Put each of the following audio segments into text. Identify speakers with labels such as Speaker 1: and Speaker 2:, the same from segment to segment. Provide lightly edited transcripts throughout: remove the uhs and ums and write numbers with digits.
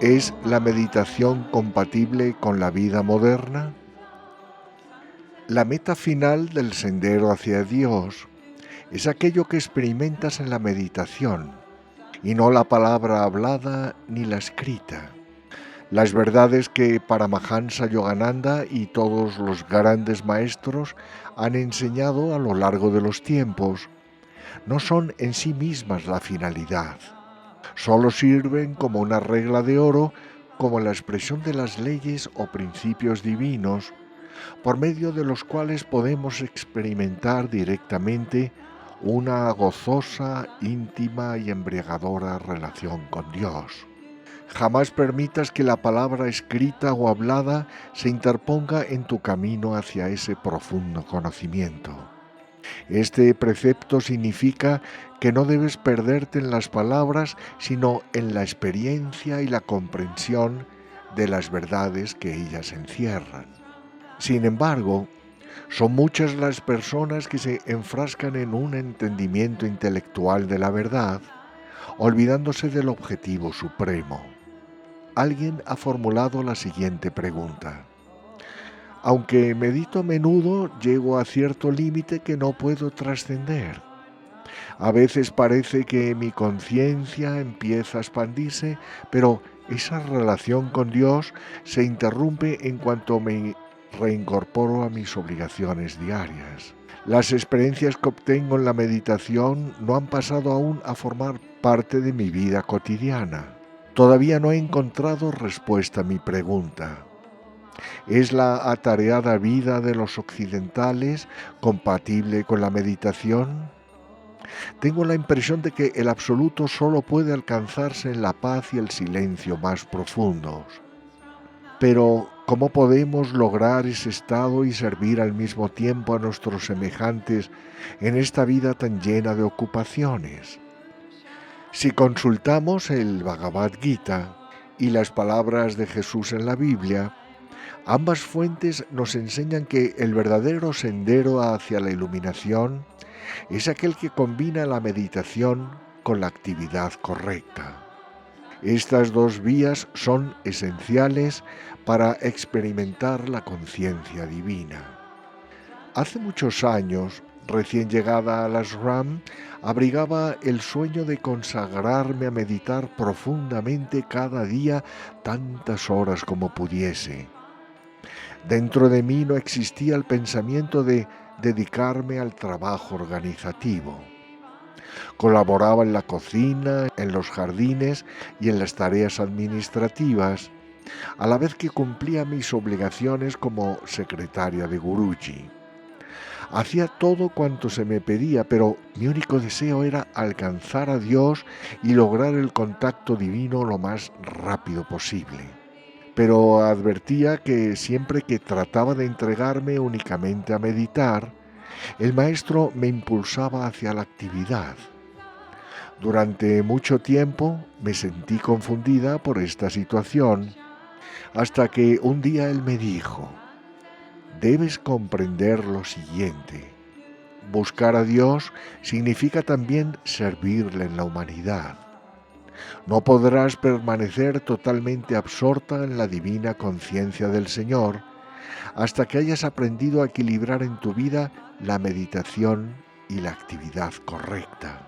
Speaker 1: ¿Es la meditación compatible con la vida moderna? La meta final del sendero hacia Dios es aquello que experimentas en la meditación, y no la palabra hablada ni la escrita. Las verdades que Paramahansa Yogananda y todos los grandes maestros han enseñado a lo largo de los tiempos no son en sí mismas la finalidad. Solo sirven como una regla de oro, como la expresión de las leyes o principios divinos, por medio de los cuales podemos experimentar directamente una gozosa, íntima y embriagadora relación con Dios. Jamás permitas que la palabra escrita o hablada se interponga en tu camino hacia ese profundo conocimiento. Este precepto significa que no debes perderte en las palabras, sino en la experiencia y la comprensión de las verdades que ellas encierran. Sin embargo, son muchas las personas que se enfrascan en un entendimiento intelectual de la verdad, olvidándose del objetivo supremo. Alguien ha formulado la siguiente pregunta: aunque medito a menudo, llego a cierto límite que no puedo trascender. A veces parece que mi conciencia empieza a expandirse, pero esa relación con Dios se interrumpe en cuanto me reincorporo a mis obligaciones diarias. Las experiencias que obtengo en la meditación no han pasado aún a formar parte de mi vida cotidiana. Todavía no he encontrado respuesta a mi pregunta. ¿Es la atareada vida de los occidentales compatible con la meditación? Tengo la impresión de que el absoluto solo puede alcanzarse en la paz y el silencio más profundos. Pero, ¿cómo podemos lograr ese estado y servir al mismo tiempo a nuestros semejantes en esta vida tan llena de ocupaciones? Si consultamos el Bhagavad Gita y las palabras de Jesús en la Biblia, ambas fuentes nos enseñan que el verdadero sendero hacia la iluminación es aquel que combina la meditación con la actividad correcta. Estas dos vías son esenciales para experimentar la conciencia divina. Hace muchos años, recién llegada al ashram, abrigaba el sueño de consagrarme a meditar profundamente cada día tantas horas como pudiese. Dentro de mí no existía el pensamiento de dedicarme al trabajo organizativo. Colaboraba en la cocina, en los jardines y en las tareas administrativas, a la vez que cumplía mis obligaciones como secretaria de Guruji. Hacía todo cuanto se me pedía, pero mi único deseo era alcanzar a Dios y lograr el contacto divino lo más rápido posible. Pero advertía que siempre que trataba de entregarme únicamente a meditar, el maestro me impulsaba hacia la actividad. Durante mucho tiempo me sentí confundida por esta situación, hasta que un día él me dijo: debes comprender lo siguiente. Buscar a Dios significa también servirle en la humanidad. No podrás permanecer totalmente absorta en la divina conciencia del Señor hasta que hayas aprendido a equilibrar en tu vida la meditación y la actividad correcta.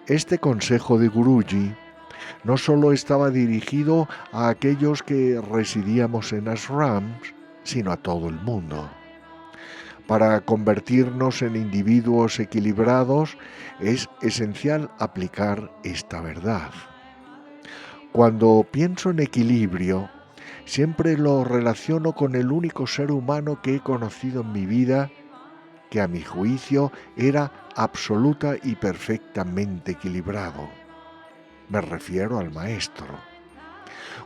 Speaker 1: Este consejo de Guruji no solo estaba dirigido a aquellos que residíamos en ashrams, sino a todo el mundo. Para convertirnos en individuos equilibrados es esencial aplicar esta verdad. Cuando pienso en equilibrio, siempre lo relaciono con el único ser humano que he conocido en mi vida, que a mi juicio era absoluta y perfectamente equilibrado. Me refiero al Maestro.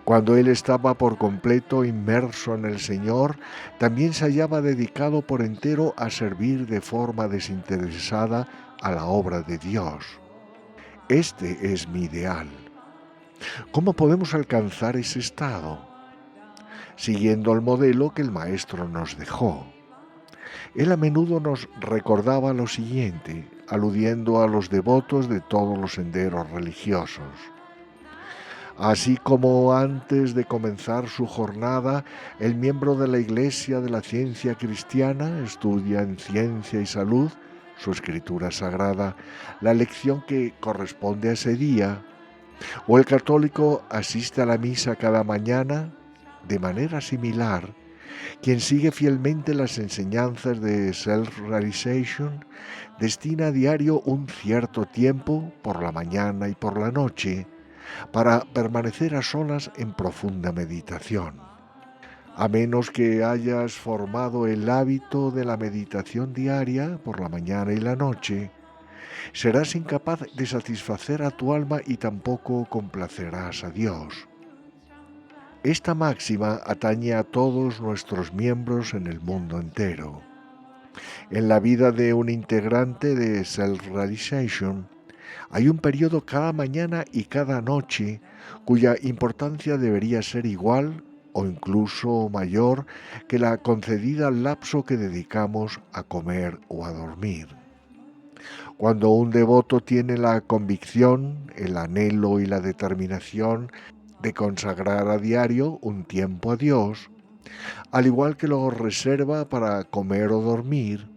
Speaker 1: Cuando él estaba por completo inmerso en el Señor, también se hallaba dedicado por entero a servir de forma desinteresada a la obra de Dios. Este es mi ideal. ¿Cómo podemos alcanzar ese estado? Siguiendo el modelo que el Maestro nos dejó. Él a menudo nos recordaba lo siguiente, aludiendo a los devotos de todos los senderos religiosos. Así como antes de comenzar su jornada, el miembro de la Iglesia de la Ciencia Cristiana estudia en Ciencia y Salud, su escritura sagrada, la lección que corresponde a ese día, o el católico asiste a la misa cada mañana, de manera similar, quien sigue fielmente las enseñanzas de Self-Realization destina a diario un cierto tiempo, por la mañana y por la noche, para permanecer a solas en profunda meditación. A menos que hayas formado el hábito de la meditación diaria por la mañana y la noche, serás incapaz de satisfacer a tu alma y tampoco complacerás a Dios. Esta máxima atañe a todos nuestros miembros en el mundo entero. En la vida de un integrante de Self-Realization hay un periodo cada mañana y cada noche cuya importancia debería ser igual o incluso mayor que la concedida al lapso que dedicamos a comer o a dormir. Cuando un devoto tiene la convicción, el anhelo y la determinación de consagrar a diario un tiempo a Dios, al igual que lo reserva para comer o dormir,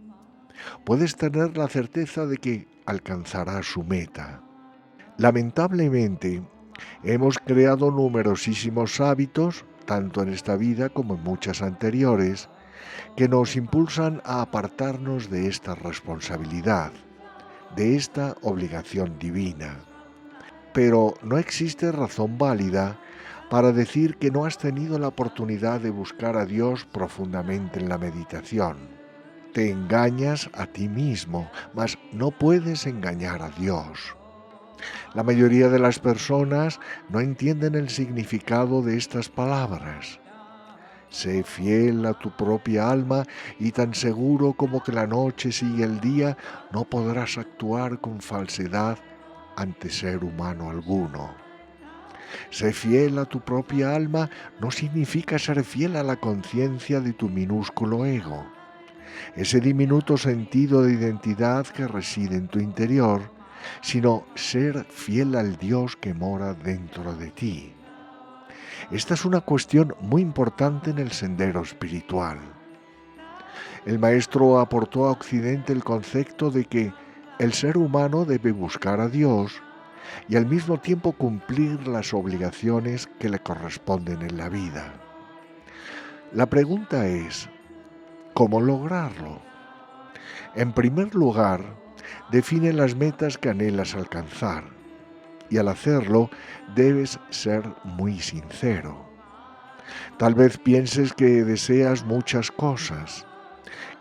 Speaker 1: puedes tener la certeza de que alcanzará su meta. Lamentablemente, hemos creado numerosísimos hábitos, tanto en esta vida como en muchas anteriores, que nos impulsan a apartarnos de esta responsabilidad, de esta obligación divina. Pero no existe razón válida para decir que no has tenido la oportunidad de buscar a Dios profundamente en la meditación. Te engañas a ti mismo, mas no puedes engañar a Dios. La mayoría de las personas no entienden el significado de estas palabras. Sé fiel a tu propia alma y tan seguro como que la noche sigue el día, no podrás actuar con falsedad ante ser humano alguno. Sé fiel a tu propia alma no significa ser fiel a la conciencia de tu minúsculo ego, ese diminuto sentido de identidad que reside en tu interior, sino ser fiel al Dios que mora dentro de ti. Esta es una cuestión muy importante en el sendero espiritual. El maestro aportó a Occidente el concepto de que el ser humano debe buscar a Dios y al mismo tiempo cumplir las obligaciones que le corresponden en la vida. La pregunta es, ¿cómo lograrlo? En primer lugar, define las metas que anhelas alcanzar y al hacerlo debes ser muy sincero. Tal vez pienses que deseas muchas cosas.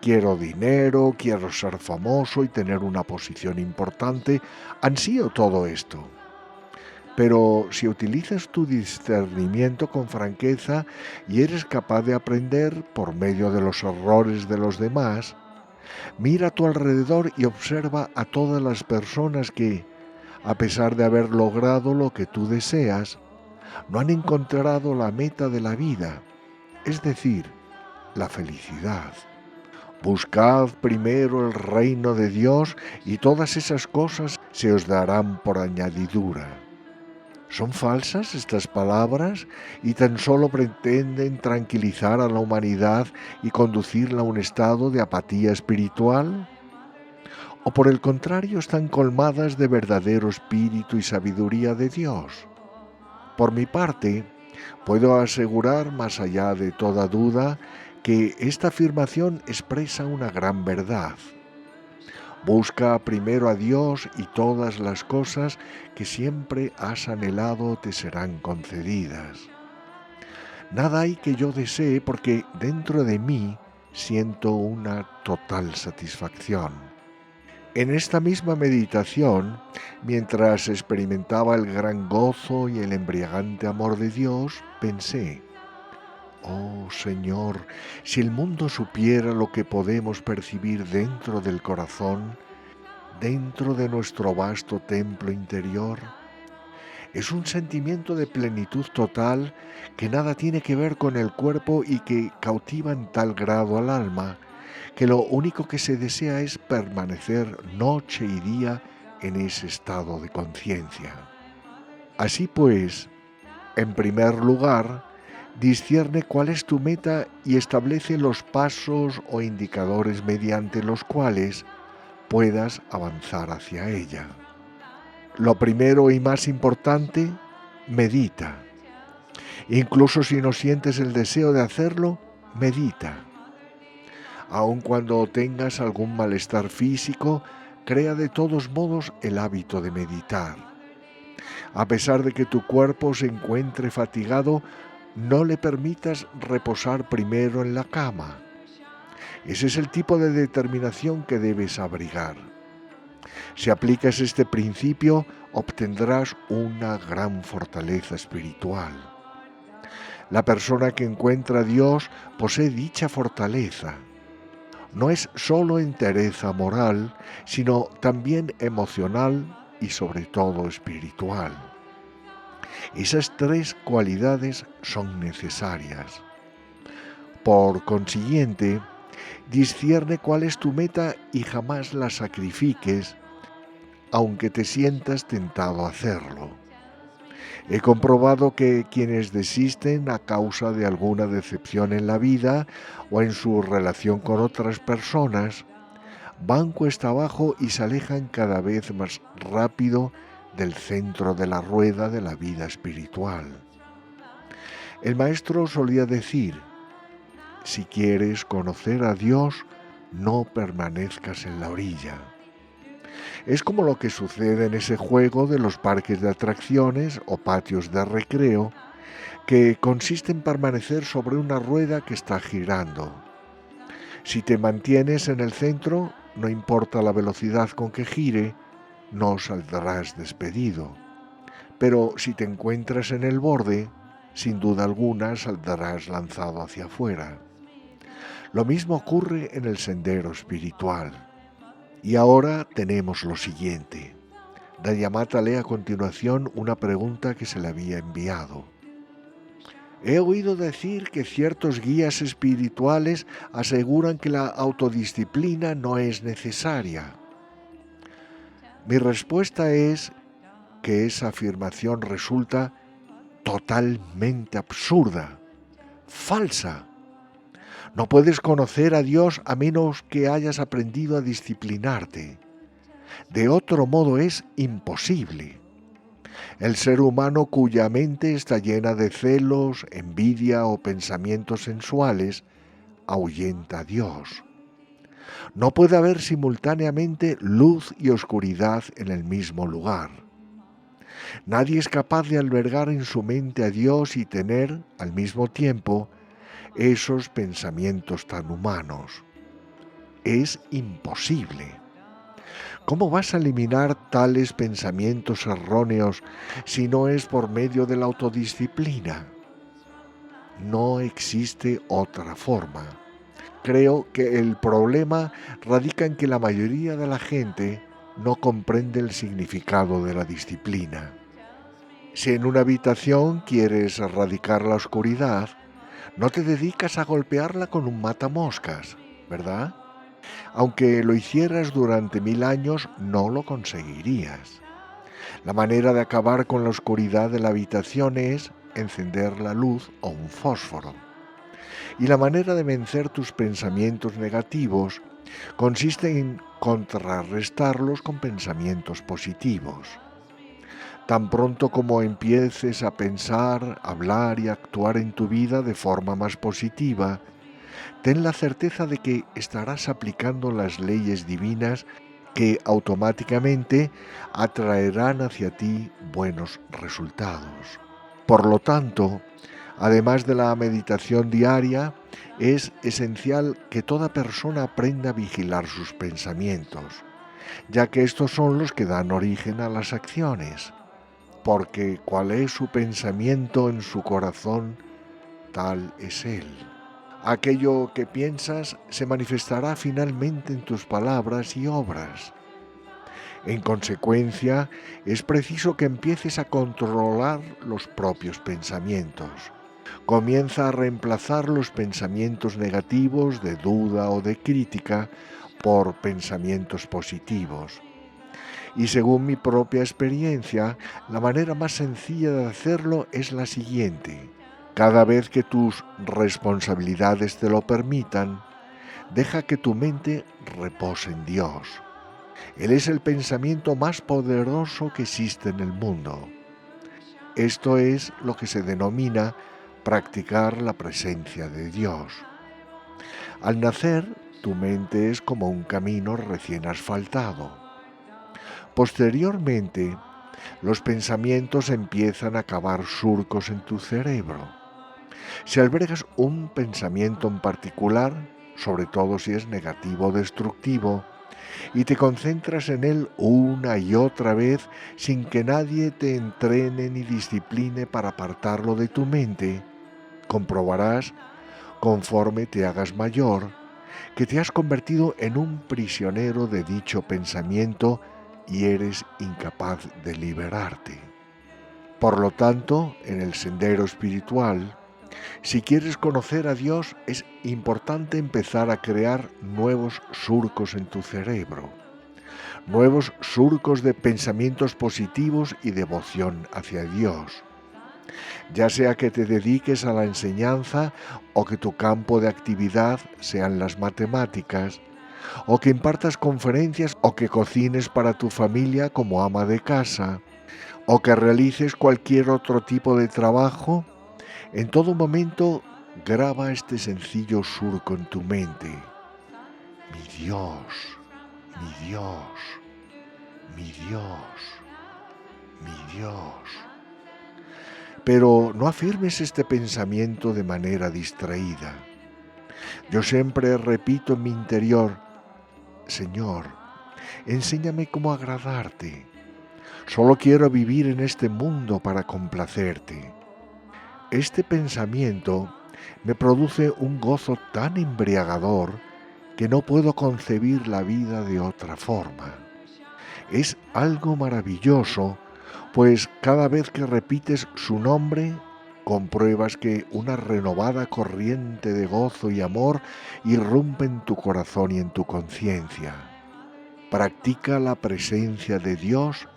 Speaker 1: Quiero dinero, quiero ser famoso y tener una posición importante. Ansío todo esto. Pero si utilizas tu discernimiento con franqueza y eres capaz de aprender por medio de los errores de los demás, mira a tu alrededor y observa a todas las personas que, a pesar de haber logrado lo que tú deseas, no han encontrado la meta de la vida, es decir, la felicidad. Buscad primero el reino de Dios y todas esas cosas se os darán por añadidura. ¿Son falsas estas palabras y tan solo pretenden tranquilizar a la humanidad y conducirla a un estado de apatía espiritual? ¿O por el contrario están colmadas de verdadero espíritu y sabiduría de Dios? Por mi parte, puedo asegurar más allá de toda duda que esta afirmación expresa una gran verdad. Busca primero a Dios y todas las cosas que siempre has anhelado te serán concedidas. Nada hay que yo desee porque dentro de mí siento una total satisfacción. En esta misma meditación, mientras experimentaba el gran gozo y el embriagante amor de Dios, pensé, oh Señor, si el mundo supiera lo que podemos percibir dentro del corazón, dentro de nuestro vasto templo interior, es un sentimiento de plenitud total que nada tiene que ver con el cuerpo y que cautiva en tal grado al alma que lo único que se desea es permanecer noche y día en ese estado de conciencia. Así pues, En primer lugar, discierne cuál es tu meta y establece los pasos o indicadores mediante los cuales puedas avanzar hacia ella. Lo primero y más importante, medita. Incluso si no sientes el deseo de hacerlo, medita. Aun cuando tengas algún malestar físico, crea de todos modos el hábito de meditar. A pesar de que tu cuerpo se encuentre fatigado, no le permitas reposar primero en la cama. Ese es el tipo de determinación que debes abrigar. Si aplicas este principio, obtendrás una gran fortaleza espiritual. La persona que encuentra a Dios posee dicha fortaleza. No es solo entereza moral, sino también emocional y sobre todo espiritual. Esas tres cualidades son necesarias. Por consiguiente, discierne cuál es tu meta y jamás la sacrifiques, aunque te sientas tentado a hacerlo. He comprobado que quienes desisten a causa de alguna decepción en la vida o en su relación con otras personas, van cuesta abajo y se alejan cada vez más rápido del centro de la rueda de la vida espiritual. El maestro solía decir: si quieres conocer a Dios, no permanezcas en la orilla. Es como lo que sucede en ese juego de los parques de atracciones o patios de recreo, que consiste en permanecer sobre una rueda que está girando. Si te mantienes en el centro, no importa la velocidad con que gire, no saldrás despedido. Pero si te encuentras en el borde, sin duda alguna saldrás lanzado hacia afuera. Lo mismo ocurre en el sendero espiritual. Y ahora tenemos lo siguiente. Dayamata lee a continuación una pregunta que se le había enviado. He oído decir que ciertos guías espirituales aseguran que la autodisciplina no es necesaria. Mi respuesta es que esa afirmación resulta totalmente absurda, falsa. No puedes conocer a Dios a menos que hayas aprendido a disciplinarte. De otro modo es imposible. El ser humano cuya mente está llena de celos, envidia o pensamientos sensuales, ahuyenta a Dios. No puede haber simultáneamente luz y oscuridad en el mismo lugar. Nadie es capaz de albergar en su mente a Dios y tener, al mismo tiempo, esos pensamientos tan humanos. Es imposible. ¿Cómo vas a eliminar tales pensamientos erróneos si no es por medio de la autodisciplina? No existe otra forma. Creo que el problema radica en que la mayoría de la gente no comprende el significado de la disciplina. Si en una habitación quieres erradicar la oscuridad, no te dedicas a golpearla con un matamoscas, ¿verdad? Aunque lo hicieras durante 1000 años, no lo conseguirías. La manera de acabar con la oscuridad de la habitación es encender la luz o un fósforo. Y la manera de vencer tus pensamientos negativos consiste en contrarrestarlos con pensamientos positivos. Tan pronto como empieces a pensar, hablar y actuar en tu vida de forma más positiva, ten la certeza de que estarás aplicando las leyes divinas que automáticamente atraerán hacia ti buenos resultados. Por lo tanto, además de la meditación diaria, es esencial que toda persona aprenda a vigilar sus pensamientos, ya que estos son los que dan origen a las acciones, porque cuál es su pensamiento en su corazón, tal es él. Aquello que piensas se manifestará finalmente en tus palabras y obras. En consecuencia, es preciso que empieces a controlar los propios pensamientos. Comienza a reemplazar los pensamientos negativos de duda o de crítica por pensamientos positivos. Y según mi propia experiencia, la manera más sencilla de hacerlo es la siguiente. Cada vez que tus responsabilidades te lo permitan, deja que tu mente repose en Dios. Él es el pensamiento más poderoso que existe en el mundo. Esto es lo que se denomina practicar la presencia de Dios. Al nacer, tu mente es como un camino recién asfaltado. Posteriormente, los pensamientos empiezan a cavar surcos en tu cerebro. Si albergas un pensamiento en particular, sobre todo si es negativo o destructivo, y te concentras en él una y otra vez sin que nadie te entrene ni discipline para apartarlo de tu mente, comprobarás, conforme te hagas mayor, que te has convertido en un prisionero de dicho pensamiento y eres incapaz de liberarte. Por lo tanto, en el sendero espiritual, si quieres conocer a Dios, es importante empezar a crear nuevos surcos en tu cerebro, nuevos surcos de pensamientos positivos y devoción hacia Dios. Ya sea que te dediques a la enseñanza o que tu campo de actividad sean las matemáticas, o que impartas conferencias o que cocines para tu familia como ama de casa, o que realices cualquier otro tipo de trabajo, en todo momento graba este sencillo surco en tu mente. Mi Dios, mi Dios, mi Dios, mi Dios. Pero no afirmes este pensamiento de manera distraída. Yo siempre repito en mi interior, Señor, enséñame cómo agradarte. Solo quiero vivir en este mundo para complacerte. Este pensamiento me produce un gozo tan embriagador que no puedo concebir la vida de otra forma. Es algo maravilloso, pues cada vez que repites su nombre, compruebas que una renovada corriente de gozo y amor irrumpe en tu corazón y en tu conciencia. Practica la presencia de Dios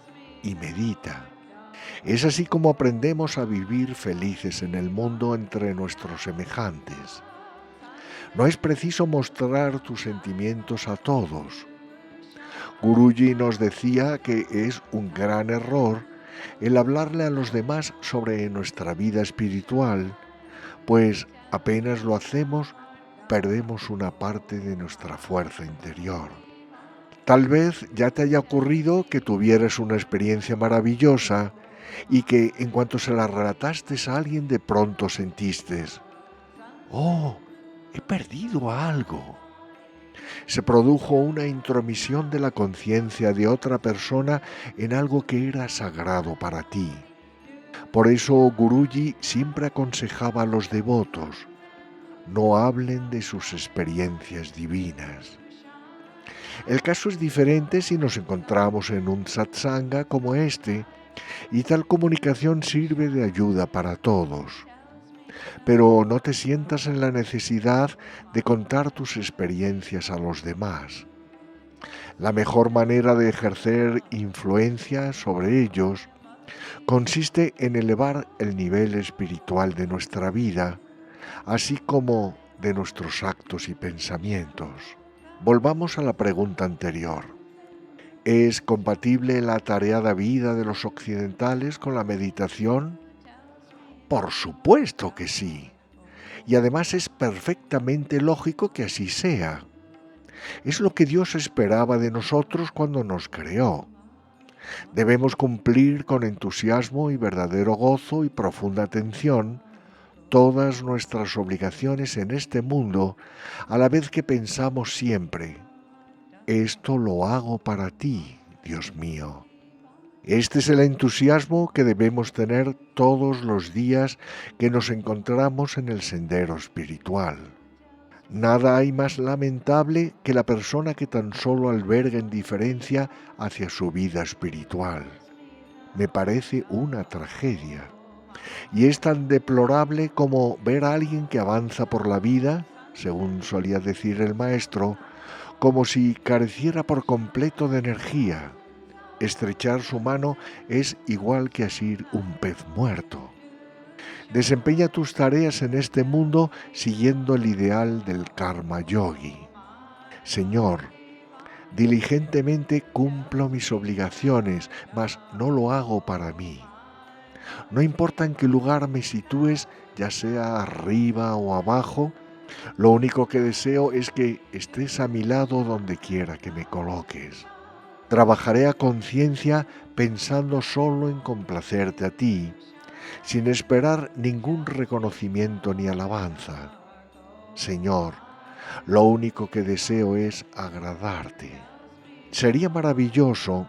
Speaker 1: y medita. Es así como aprendemos a vivir felices en el mundo entre nuestros semejantes. No es preciso mostrar tus sentimientos a todos. Guruji nos decía que es un gran error el hablarle a los demás sobre nuestra vida espiritual, pues apenas lo hacemos, perdemos una parte de nuestra fuerza interior. Tal vez ya te haya ocurrido que tuvieras una experiencia maravillosa y que en cuanto se la relataste a alguien de pronto sentiste, «Oh, he perdido algo». Se produjo una intromisión de la conciencia de otra persona en algo que era sagrado para ti. Por eso Guruji siempre aconsejaba a los devotos, no hablen de sus experiencias divinas. El caso es diferente si nos encontramos en un satsanga como este, y tal comunicación sirve de ayuda para todos. Pero no te sientas en la necesidad de contar tus experiencias a los demás. La mejor manera de ejercer influencia sobre ellos consiste en elevar el nivel espiritual de nuestra vida, así como de nuestros actos y pensamientos. Volvamos a la pregunta anterior. ¿Es compatible la atareada vida de los occidentales con la meditación? Por supuesto que sí. Y además es perfectamente lógico que así sea. Es lo que Dios esperaba de nosotros cuando nos creó. Debemos cumplir con entusiasmo y verdadero gozo y profunda atención todas nuestras obligaciones en este mundo, a la vez que pensamos siempre, esto lo hago para ti, Dios mío. Este es el entusiasmo que debemos tener todos los días que nos encontramos en el sendero espiritual. Nada hay más lamentable que la persona que tan solo alberga indiferencia hacia su vida espiritual. Me parece una tragedia. Y es tan deplorable como ver a alguien que avanza por la vida, según solía decir el maestro, como si careciera por completo de energía. Estrechar su mano es igual que asir un pez muerto. Desempeña tus tareas en este mundo siguiendo el ideal del karma yogi. Señor, diligentemente cumplo mis obligaciones, mas no lo hago para mí. No importa en qué lugar me sitúes, ya sea arriba o abajo, lo único que deseo es que estés a mi lado donde quiera que me coloques. Trabajaré a conciencia pensando solo en complacerte a ti, sin esperar ningún reconocimiento ni alabanza. Señor, lo único que deseo es agradarte. Sería maravilloso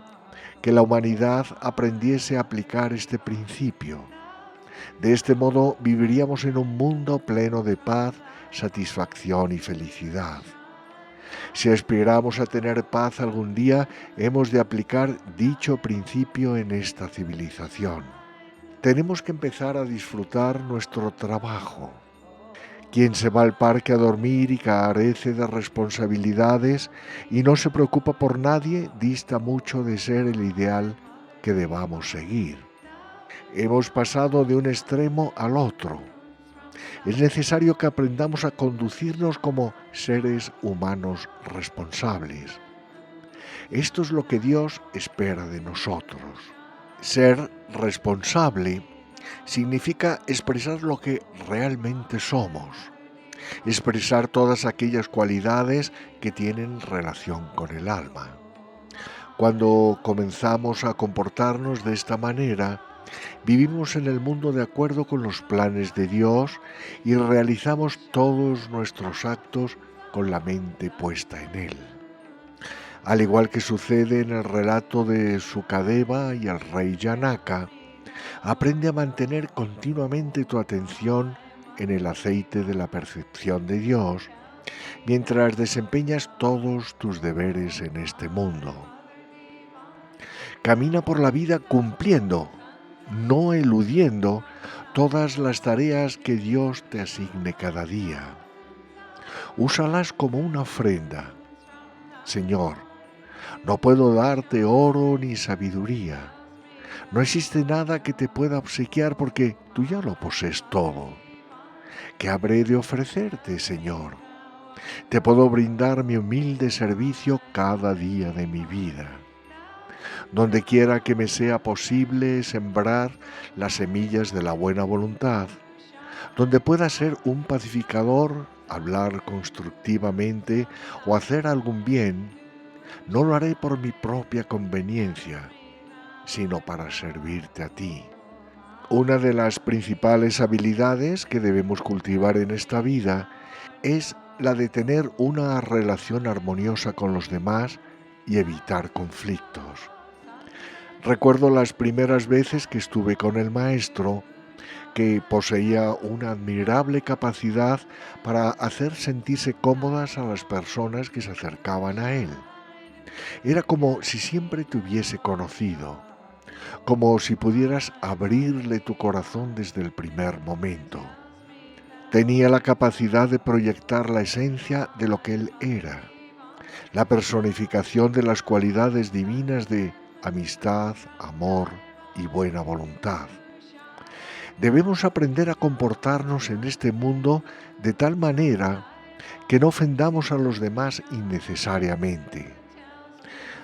Speaker 1: que la humanidad aprendiese a aplicar este principio. De este modo viviríamos en un mundo pleno de paz, satisfacción y felicidad. Si aspiramos a tener paz algún día, hemos de aplicar dicho principio en esta civilización. Tenemos que empezar a disfrutar nuestro trabajo. Quien se va al parque a dormir y carece de responsabilidades y no se preocupa por nadie, dista mucho de ser el ideal que debamos seguir. Hemos pasado de un extremo al otro. Es necesario que aprendamos a conducirnos como seres humanos responsables. Esto es lo que Dios espera de nosotros. Ser responsable significa expresar lo que realmente somos, expresar todas aquellas cualidades que tienen relación con el alma. Cuando comenzamos a comportarnos de esta manera, vivimos en el mundo de acuerdo con los planes de Dios y realizamos todos nuestros actos con la mente puesta en Él. Al igual que sucede en el relato de Sukadeva y el rey Janaka, aprende a mantener continuamente tu atención en el aceite de la percepción de Dios mientras desempeñas todos tus deberes en este mundo. Camina por la vida cumpliendo, no eludiendo todas las tareas que Dios te asigne cada día. Úsalas como una ofrenda. Señor, no puedo darte oro ni sabiduría. No existe nada que te pueda obsequiar porque tú ya lo posees todo. ¿Qué habré de ofrecerte, Señor? Te puedo brindar mi humilde servicio cada día de mi vida. Donde quiera que me sea posible sembrar las semillas de la buena voluntad, donde pueda ser un pacificador, hablar constructivamente o hacer algún bien, no lo haré por mi propia conveniencia, sino para servirte a ti. Una de las principales habilidades que debemos cultivar en esta vida es la de tener una relación armoniosa con los demás y evitar conflictos. Recuerdo las primeras veces que estuve con el maestro, que poseía una admirable capacidad para hacer sentirse cómodas a las personas que se acercaban a él. Era como si siempre te hubiese conocido, como si pudieras abrirle tu corazón desde el primer momento. Tenía la capacidad de proyectar la esencia de lo que él era, la personificación de las cualidades divinas de amistad, amor y buena voluntad. Debemos aprender a comportarnos en este mundo de tal manera que no ofendamos a los demás innecesariamente.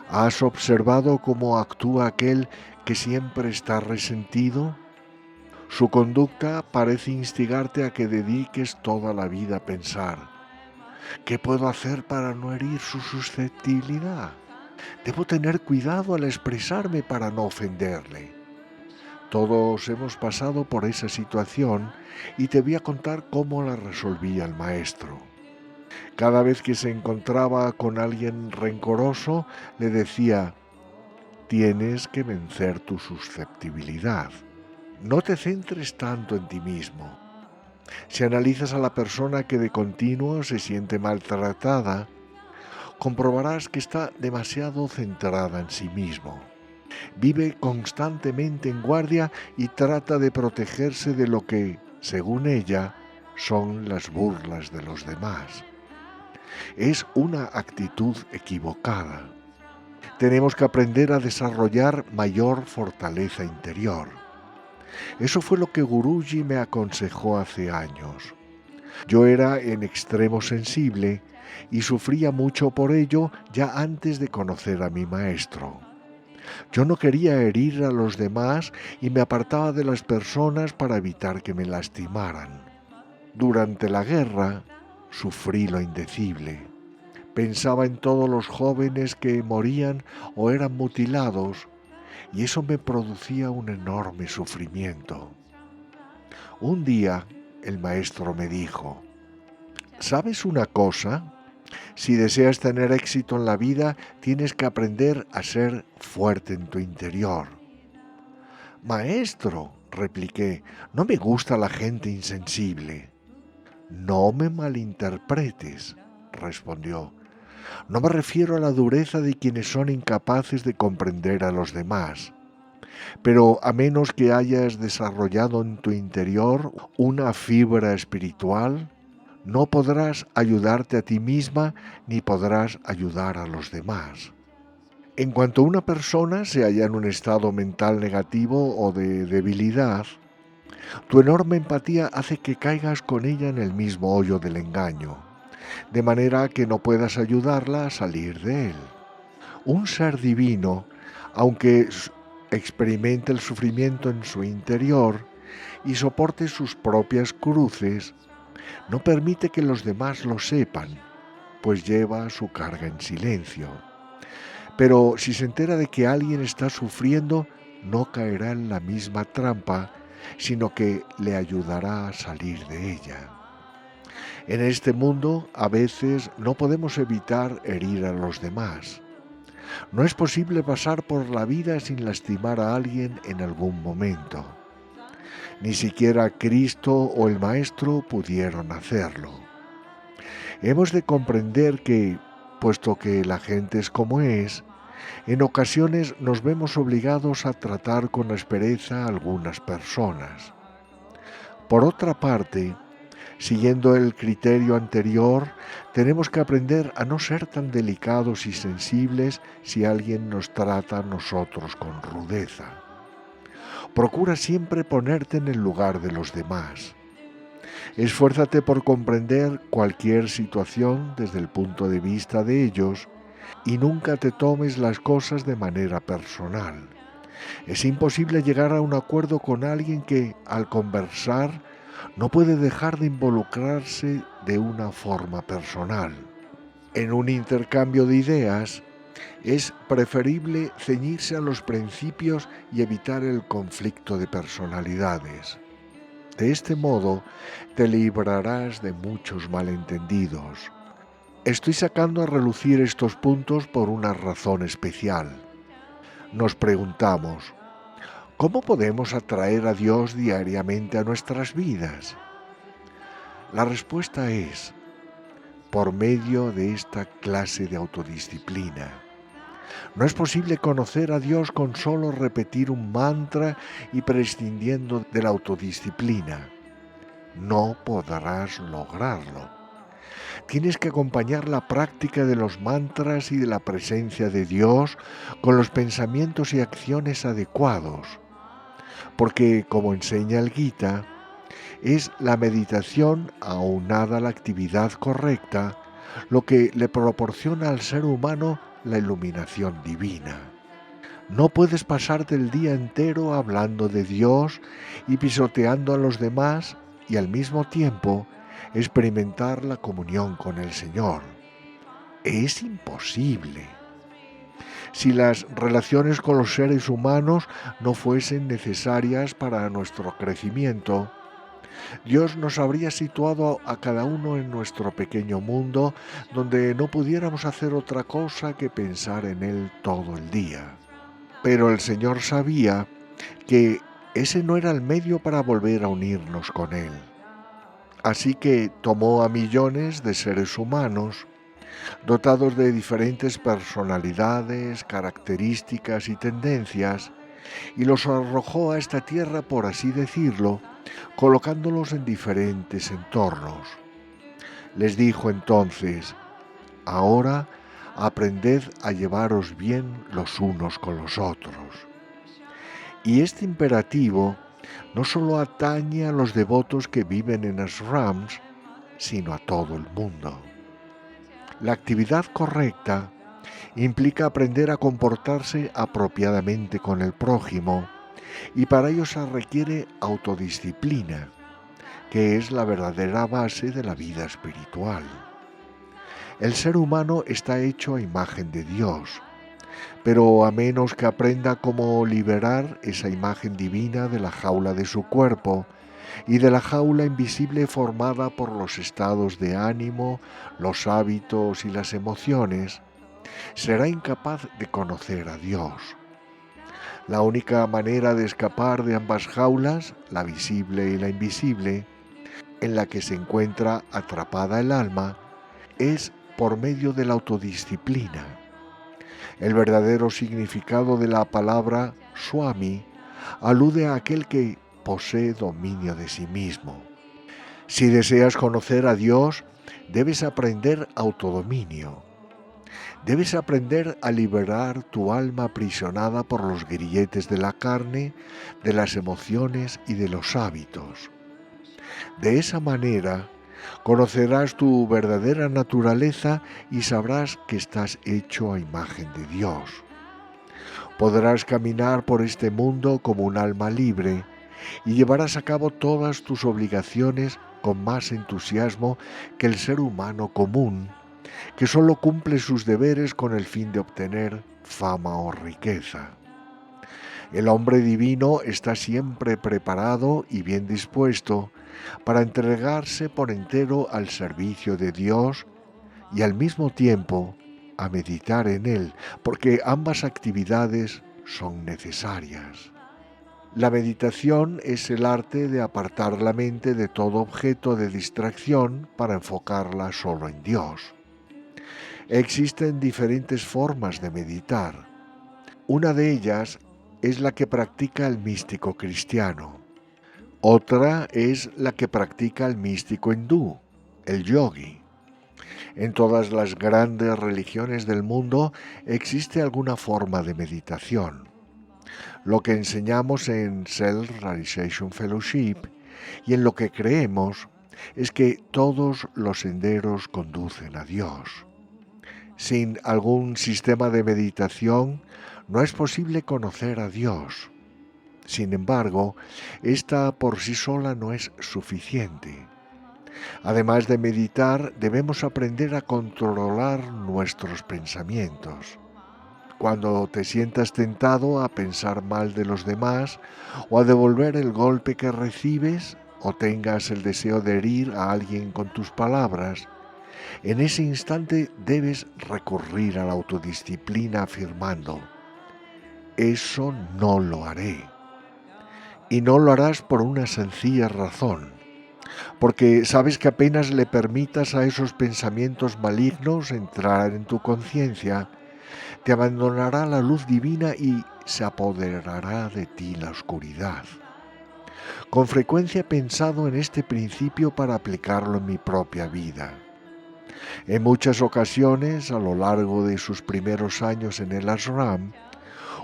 Speaker 1: ¿Has observado cómo actúa aquel que siempre está resentido? Su conducta parece instigarte a que dediques toda la vida a pensar: ¿qué puedo hacer para no herir su susceptibilidad? Debo tener cuidado al expresarme para no ofenderle. Todos hemos pasado por esa situación y te voy a contar cómo la resolvía el maestro. Cada vez que se encontraba con alguien rencoroso, le decía: tienes que vencer tu susceptibilidad. No te centres tanto en ti mismo. Si analizas a la persona que de continuo se siente maltratada, comprobarás que está demasiado centrada en sí mismo. Vive constantemente en guardia y trata de protegerse de lo que, según ella, son las burlas de los demás. Es una actitud equivocada. tenemos que aprender a desarrollar mayor fortaleza interior. Eso fue lo que Guruji me aconsejó hace años. Yo era en extremo sensible y sufría mucho por ello ya antes de conocer a mi maestro. Yo no quería herir a los demás y me apartaba de las personas para evitar que me lastimaran. Durante la guerra sufrí lo indecible. Pensaba en todos los jóvenes que morían o eran mutilados y eso me producía un enorme sufrimiento. Un día el maestro me dijo: ¿sabes una cosa? Si deseas tener éxito en la vida, tienes que aprender a ser fuerte en tu interior. Maestro, repliqué, no me gusta la gente insensible. No me malinterpretes, respondió. No me refiero a la dureza de quienes son incapaces de comprender a los demás. Pero a menos que hayas desarrollado en tu interior una fibra espiritual, no podrás ayudarte a ti misma ni podrás ayudar a los demás. En cuanto una persona se halla en un estado mental negativo o de debilidad, tu enorme empatía hace que caigas con ella en el mismo hoyo del engaño, de manera que no puedas ayudarla a salir de él. Un ser divino, aunque experimente el sufrimiento en su interior y soporte sus propias cruces, no permite que los demás lo sepan, pues lleva su carga en silencio. Pero si se entera de que alguien está sufriendo, no caerá en la misma trampa, sino que le ayudará a salir de ella. En este mundo, a veces, no podemos evitar herir a los demás. No es posible pasar por la vida sin lastimar a alguien en algún momento. Ni siquiera Cristo o el Maestro pudieron hacerlo. Hemos de comprender que, puesto que la gente es como es, en ocasiones nos vemos obligados a tratar con aspereza a algunas personas. Por otra parte, siguiendo el criterio anterior, tenemos que aprender a no ser tan delicados y sensibles si alguien nos trata a nosotros con rudeza. Procura siempre ponerte en el lugar de los demás. Esfuérzate por comprender cualquier situación desde el punto de vista de ellos y nunca te tomes las cosas de manera personal. Es imposible llegar a un acuerdo con alguien que, al conversar, no puede dejar de involucrarse de una forma personal. En un intercambio de ideas, es preferible ceñirse a los principios y evitar el conflicto de personalidades. De este modo, te librarás de muchos malentendidos. Estoy sacando a relucir estos puntos por una razón especial. Nos preguntamos, ¿cómo podemos atraer a Dios diariamente a nuestras vidas? La respuesta es, por medio de esta clase de autodisciplina. No es posible conocer a Dios con solo repetir un mantra y prescindiendo de la autodisciplina. No podrás lograrlo. Tienes que acompañar la práctica de los mantras y de la presencia de Dios con los pensamientos y acciones adecuados, porque, como enseña el Gita, es la meditación aunada a la actividad correcta lo que le proporciona al ser humano la iluminación divina. No puedes pasarte el día entero hablando de Dios y pisoteando a los demás y al mismo tiempo experimentar la comunión con el Señor. Es imposible. Si las relaciones con los seres humanos no fuesen necesarias para nuestro crecimiento, Dios nos habría situado a cada uno en nuestro pequeño mundo donde no pudiéramos hacer otra cosa que pensar en Él todo el día. Pero el Señor sabía que ese no era el medio para volver a unirnos con Él. Así que tomó a millones de seres humanos, dotados de diferentes personalidades, características y tendencias, y los arrojó a esta tierra, por así decirlo, colocándolos en diferentes entornos. Les dijo entonces, ahora aprended a llevaros bien los unos con los otros. Y este imperativo no solo atañe a los devotos que viven en ashrams, sino a todo el mundo. La actividad correcta implica aprender a comportarse apropiadamente con el prójimo, y para ello se requiere autodisciplina, que es la verdadera base de la vida espiritual. El ser humano está hecho a imagen de Dios, pero a menos que aprenda cómo liberar esa imagen divina de la jaula de su cuerpo y de la jaula invisible formada por los estados de ánimo, los hábitos y las emociones, será incapaz de conocer a Dios. La única manera de escapar de ambas jaulas, la visible y la invisible, en la que se encuentra atrapada el alma, es por medio de la autodisciplina. El verdadero significado de la palabra Swami alude a aquel que posee dominio de sí mismo. Si deseas conocer a Dios, debes aprender autodominio. Debes aprender a liberar tu alma aprisionada por los grilletes de la carne, de las emociones y de los hábitos. De esa manera, conocerás tu verdadera naturaleza y sabrás que estás hecho a imagen de Dios. Podrás caminar por este mundo como un alma libre y llevarás a cabo todas tus obligaciones con más entusiasmo que el ser humano común, que solo cumple sus deberes con el fin de obtener fama o riqueza. El hombre divino está siempre preparado y bien dispuesto para entregarse por entero al servicio de Dios y al mismo tiempo a meditar en Él, porque ambas actividades son necesarias. La meditación es el arte de apartar la mente de todo objeto de distracción para enfocarla solo en Dios. Existen diferentes formas de meditar. Una de ellas es la que practica el místico cristiano. Otra es la que practica el místico hindú, el yogi. En todas las grandes religiones del mundo existe alguna forma de meditación. Lo que enseñamos en Self-Realization Fellowship y en lo que creemos es que todos los senderos conducen a Dios. Sin algún sistema de meditación no es posible conocer a Dios. Sin embargo, esta por sí sola no es suficiente. Además de meditar, debemos aprender a controlar nuestros pensamientos. Cuando te sientas tentado a pensar mal de los demás o a devolver el golpe que recibes o tengas el deseo de herir a alguien con tus palabras, en ese instante debes recurrir a la autodisciplina afirmando: eso no lo haré. Y no lo harás por una sencilla razón, porque sabes que apenas le permitas a esos pensamientos malignos entrar en tu conciencia, te abandonará la luz divina y se apoderará de ti la oscuridad. Con frecuencia he pensado en este principio para aplicarlo en mi propia vida. En muchas ocasiones, a lo largo de sus primeros años en el ashram,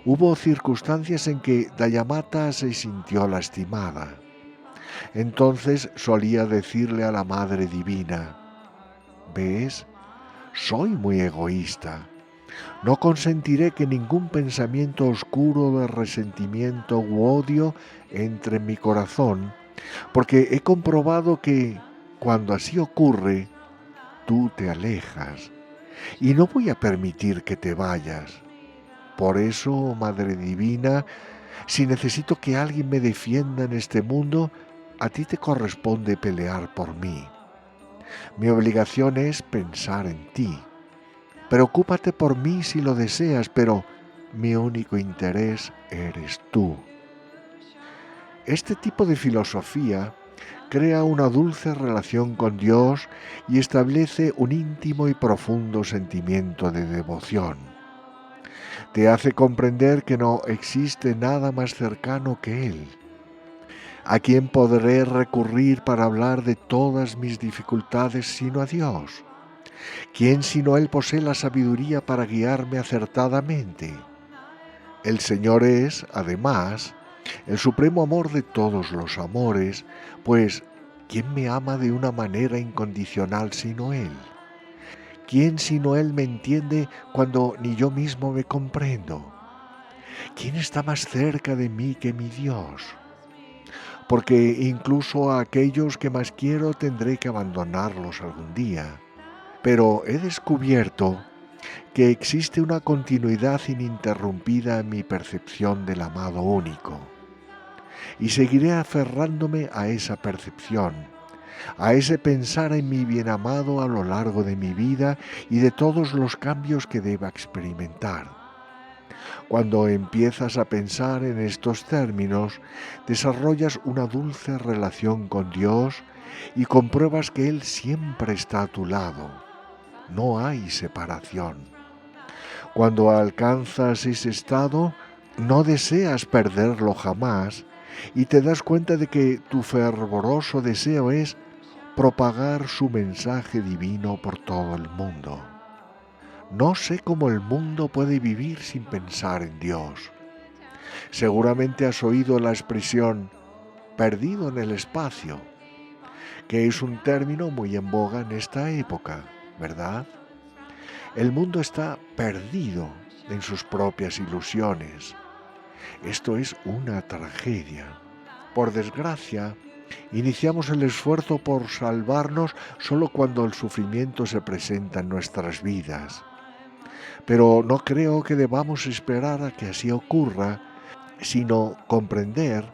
Speaker 1: hubo circunstancias en que Dayamata se sintió lastimada. Entonces solía decirle a la Madre Divina: ¿ves? Soy muy egoísta. No consentiré que ningún pensamiento oscuro de resentimiento u odio entre en mi corazón, porque he comprobado que, cuando así ocurre, tú te alejas, y no voy a permitir que te vayas. Por eso, Madre Divina, si necesito que alguien me defienda en este mundo, a ti te corresponde pelear por mí. Mi obligación es pensar en ti. Preocúpate por mí si lo deseas, pero mi único interés eres tú. Este tipo de filosofía crea una dulce relación con Dios y establece un íntimo y profundo sentimiento de devoción. Te hace comprender que no existe nada más cercano que Él. ¿A quién podré recurrir para hablar de todas mis dificultades sino a Dios? ¿Quién sino Él posee la sabiduría para guiarme acertadamente? El Señor es, además, el supremo amor de todos los amores, pues ¿quién me ama de una manera incondicional sino Él? ¿Quién sino Él me entiende cuando ni yo mismo me comprendo? ¿Quién está más cerca de mí que mi Dios? Porque incluso a aquellos que más quiero tendré que abandonarlos algún día. Pero he descubierto que existe una continuidad ininterrumpida en mi percepción del amado único. Y seguiré aferrándome a esa percepción, a ese pensar en mi bien amado a lo largo de mi vida y de todos los cambios que deba experimentar. Cuando empiezas a pensar en estos términos, desarrollas una dulce relación con Dios y compruebas que Él siempre está a tu lado. No hay separación. Cuando alcanzas ese estado, no deseas perderlo jamás y te das cuenta de que tu fervoroso deseo es propagar su mensaje divino por todo el mundo. No sé cómo el mundo puede vivir sin pensar en Dios. Seguramente has oído la expresión perdido en el espacio, que es un término muy en boga en esta época, ¿verdad? El mundo está perdido en sus propias ilusiones. Esto es una tragedia. Por desgracia, iniciamos el esfuerzo por salvarnos solo cuando el sufrimiento se presenta en nuestras vidas. Pero no creo que debamos esperar a que así ocurra, sino comprender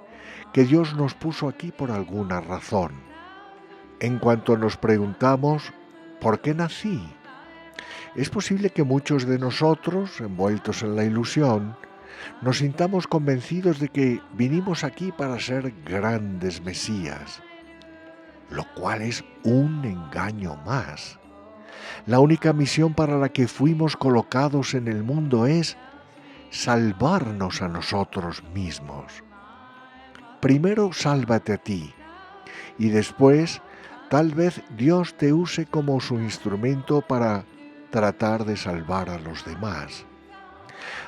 Speaker 1: que Dios nos puso aquí por alguna razón. En cuanto nos preguntamos, ¿por qué nací? Es posible que muchos de nosotros, envueltos en la ilusión, nos sintamos convencidos de que vinimos aquí para ser grandes mesías, lo cual es un engaño más. La única misión para la que fuimos colocados en el mundo es salvarnos a nosotros mismos. Primero sálvate a ti y después tal vez Dios te use como su instrumento para tratar de salvar a los demás.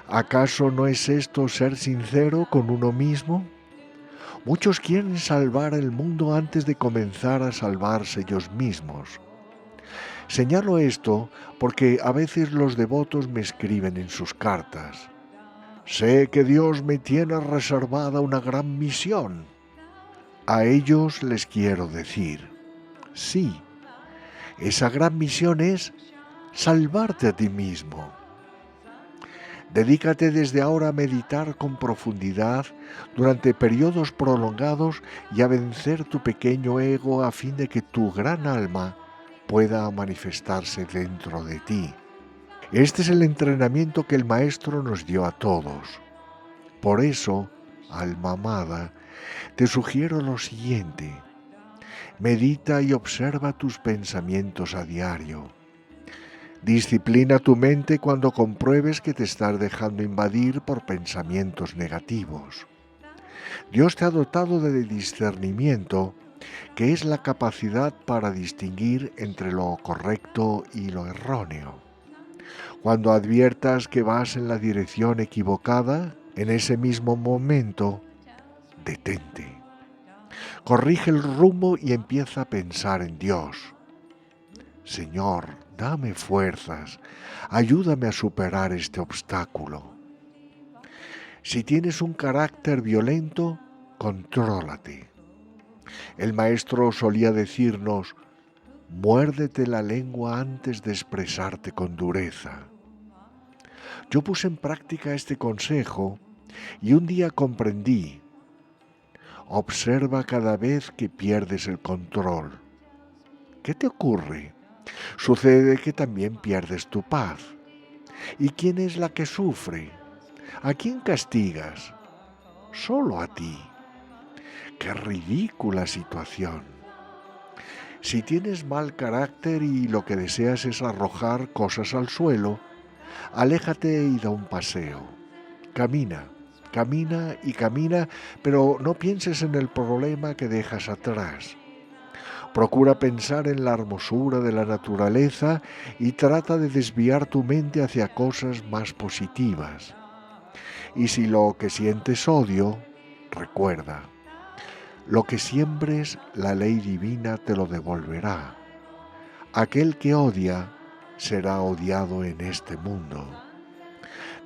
Speaker 1: ¿Acaso no es esto ser sincero con uno mismo? Muchos quieren salvar el mundo antes de comenzar a salvarse ellos mismos. Señalo esto porque a veces los devotos me escriben en sus cartas: sé que Dios me tiene reservada una gran misión. A ellos les quiero decir: sí, esa gran misión es salvarte a ti mismo. Dedícate desde ahora a meditar con profundidad durante periodos prolongados y a vencer tu pequeño ego a fin de que tu gran alma pueda manifestarse dentro de ti. Este es el entrenamiento que el Maestro nos dio a todos. Por eso, alma amada, te sugiero lo siguiente: medita y observa tus pensamientos a diario. Disciplina tu mente cuando compruebes que te estás dejando invadir por pensamientos negativos. Dios te ha dotado de discernimiento, que es la capacidad para distinguir entre lo correcto y lo erróneo. Cuando adviertas que vas en la dirección equivocada, en ese mismo momento, detente. Corrige el rumbo y empieza a pensar en Dios. Señor, dame fuerzas, ayúdame a superar este obstáculo. Si tienes un carácter violento, contrólate. El Maestro solía decirnos: muérdete la lengua antes de expresarte con dureza. Yo puse en práctica este consejo y un día comprendí: observa cada vez que pierdes el control. ¿Qué te ocurre? Sucede que también pierdes tu paz. ¿Y quién es la que sufre? ¿A quién castigas? Solo a ti. ¡Qué ridícula situación! Si tienes mal carácter y lo que deseas es arrojar cosas al suelo, aléjate y da un paseo. Camina, camina y camina, pero no pienses en el problema que dejas atrás. Procura pensar en la hermosura de la naturaleza y trata de desviar tu mente hacia cosas más positivas. Y si lo que sientes odio, recuerda, lo que siembres, la ley divina te lo devolverá. Aquel que odia será odiado en este mundo.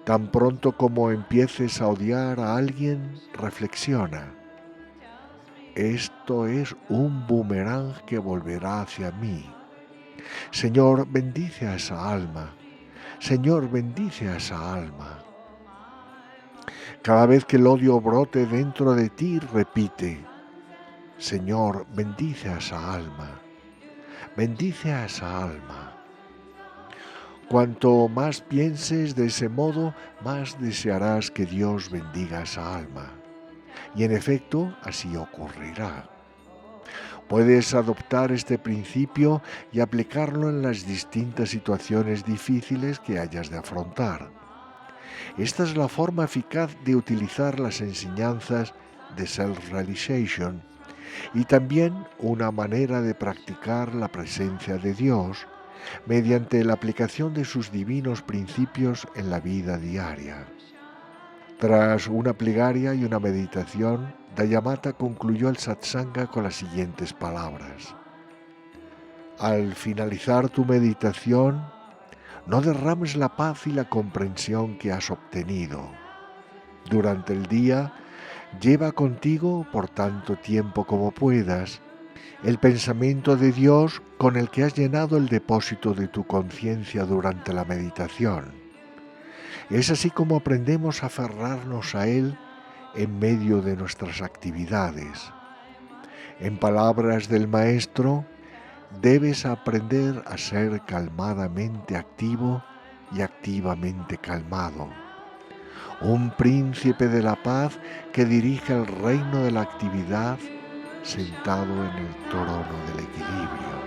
Speaker 1: Tan pronto como empieces a odiar a alguien, reflexiona. Esto es un boomerang que volverá hacia mí. Señor, bendice a esa alma. Señor, bendice a esa alma. Cada vez que el odio brote dentro de ti, repite, Señor, bendice a esa alma. Bendice a esa alma. Cuanto más pienses de ese modo, más desearás que Dios bendiga esa alma. Y en efecto, así ocurrirá. Puedes adoptar este principio y aplicarlo en las distintas situaciones difíciles que hayas de afrontar. Esta es la forma eficaz de utilizar las enseñanzas de Self-Realization y también una manera de practicar la presencia de Dios mediante la aplicación de sus divinos principios en la vida diaria. Tras una plegaria y una meditación, Dayamata concluyó el satsanga con las siguientes palabras. Al finalizar tu meditación, no derrames la paz y la comprensión que has obtenido. Durante el día, lleva contigo, por tanto tiempo como puedas, el pensamiento de Dios con el que has llenado el depósito de tu conciencia durante la meditación. Es así como aprendemos a aferrarnos a Él en medio de nuestras actividades. En palabras del Maestro, debes aprender a ser calmadamente activo y activamente calmado. Un príncipe de la paz que dirige el reino de la actividad sentado en el trono del equilibrio.